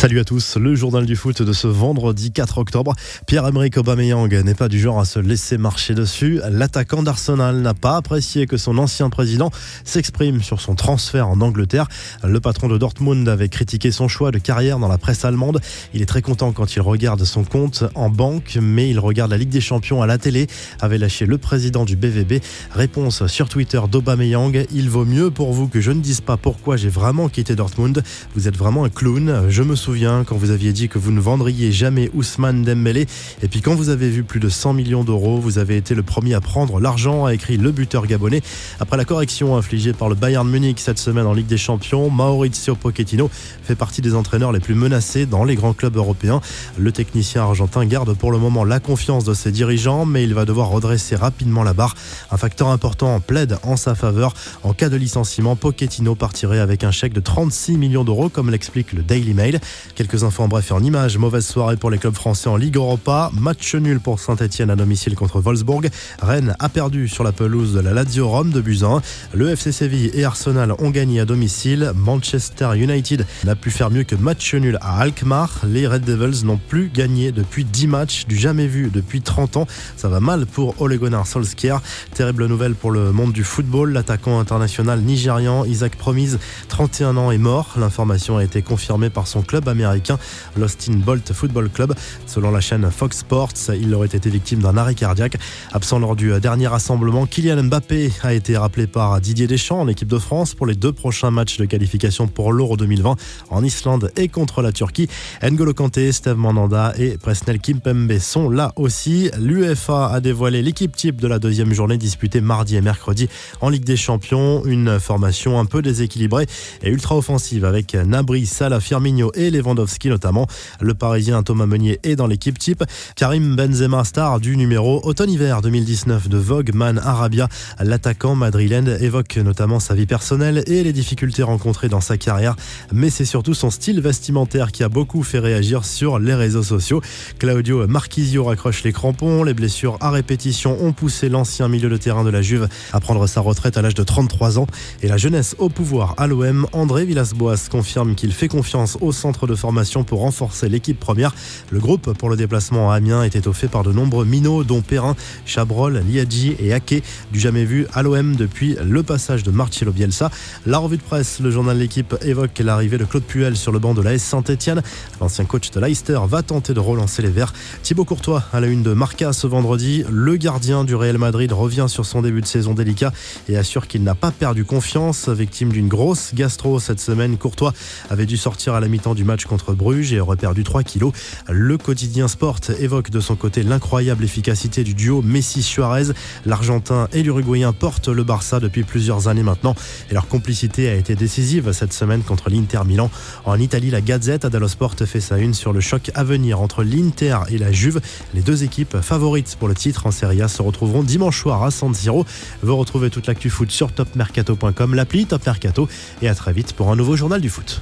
Salut à tous, le journal du foot de ce vendredi 4 octobre. Pierre-Emerick Aubameyang n'est pas du genre à se laisser marcher dessus. L'attaquant d'Arsenal n'a pas apprécié que son ancien président s'exprime sur son transfert en Angleterre. Le patron de Dortmund avait critiqué son choix de carrière dans la presse allemande. Il est très content quand il regarde son compte en banque, mais il regarde la Ligue des Champions à la télé, avait lâché le président du BVB. Réponse sur Twitter d'Aubameyang: il vaut mieux pour vous que je ne dise pas pourquoi j'ai vraiment quitté Dortmund. Vous êtes vraiment un clown. Je me souviens quand vous aviez dit que vous ne vendriez jamais Ousmane Dembélé, et puis quand vous avez vu plus de 100 millions d'euros, vous avez été le premier à prendre l'argent, a écrit le buteur gabonais. Après la correction infligée par le Bayern Munich cette semaine en Ligue des Champions, Mauricio Pochettino fait partie des entraîneurs les plus menacés dans les grands clubs européens. Le technicien argentin garde pour le moment la confiance de ses dirigeants, mais il va devoir redresser rapidement la barre. Un facteur important plaide en sa faveur. En cas de licenciement, Pochettino partirait avec un chèque de 36 millions d'euros, comme l'explique le Daily Mail. Quelques infos en bref et en images. Mauvaise soirée pour les clubs français en Ligue Europa. Match nul pour Saint-Etienne à domicile contre Wolfsburg. Rennes a perdu sur la pelouse de la Lazio Rome de Busan. Le FC Séville et Arsenal ont gagné à domicile. Manchester United n'a pu faire mieux que match nul à Alkmaar. Les Red Devils n'ont plus gagné depuis 10 matchs, du jamais vu depuis 30 ans. Ça va mal pour Ole Gunnar Solskjaer. Terrible nouvelle pour le monde du football. L'attaquant international nigérian Isaac Promise, 31 ans, est mort. L'information a été confirmée par son club américain, l'Austin Bolt Football Club. Selon la chaîne Fox Sports, il aurait été victime d'un arrêt cardiaque. Absent lors du dernier rassemblement, Kylian Mbappé a été rappelé par Didier Deschamps en équipe de France pour les 2 prochains matchs de qualification pour l'Euro 2020 en Islande et contre la Turquie. N'Golo Kanté, Steve Mandanda et Presnel Kimpembe sont là aussi. L'UEFA a dévoilé l'équipe type de la deuxième journée disputée mardi et mercredi en Ligue des Champions. Une formation un peu déséquilibrée et ultra offensive avec Gnabry, Salah, Firmino et Lewandowski notamment. Le Parisien Thomas Meunier est dans l'équipe type. Karim Benzema, star du numéro automne-hiver 2019 de Vogue Man Arabia. L'attaquant madrilène évoque notamment sa vie personnelle et les difficultés rencontrées dans sa carrière, mais c'est surtout son style vestimentaire qui a beaucoup fait réagir sur les réseaux sociaux. Claudio Marchisio raccroche les crampons. Les blessures à répétition ont poussé l'ancien milieu de terrain de la Juve à prendre sa retraite à l'âge de 33 ans. Et la jeunesse au pouvoir à l'OM, André Villas-Boas confirme qu'il fait confiance au centre de formation pour renforcer l'équipe première. Le groupe pour le déplacement à Amiens est étoffé par de nombreux minots, dont Perrin, Chabrol, Liadji et Ake, du jamais vu à l'OM depuis le passage de Marcelo Bielsa. La revue de presse, le journal L'Équipe évoque l'arrivée de Claude Puel sur le banc de l'AS Saint-Etienne. L'ancien coach de Leicester va tenter de relancer les Verts. Thibaut Courtois à la une de Marca ce vendredi. Le gardien du Real Madrid revient sur son début de saison délicat et assure qu'il n'a pas perdu confiance. Victime d'une grosse gastro cette semaine, Courtois avait dû sortir à la mi-temps du match contre Bruges et aurait perdu 3 kilos. Le quotidien Sport évoque de son côté l'incroyable efficacité du duo Messi-Suarez. L'Argentin et l'Uruguayen portent le Barça depuis plusieurs années maintenant et leur complicité a été décisive cette semaine contre l'Inter Milan. En Italie, la Gazette dello Sport fait sa une sur le choc à venir entre l'Inter et la Juve. Les 2 équipes favorites pour le titre en Serie A se retrouveront dimanche soir à San Siro. Vous retrouvez toute l'actu foot sur topmercato.com, l'appli Top Mercato, et à très vite pour un nouveau journal du foot.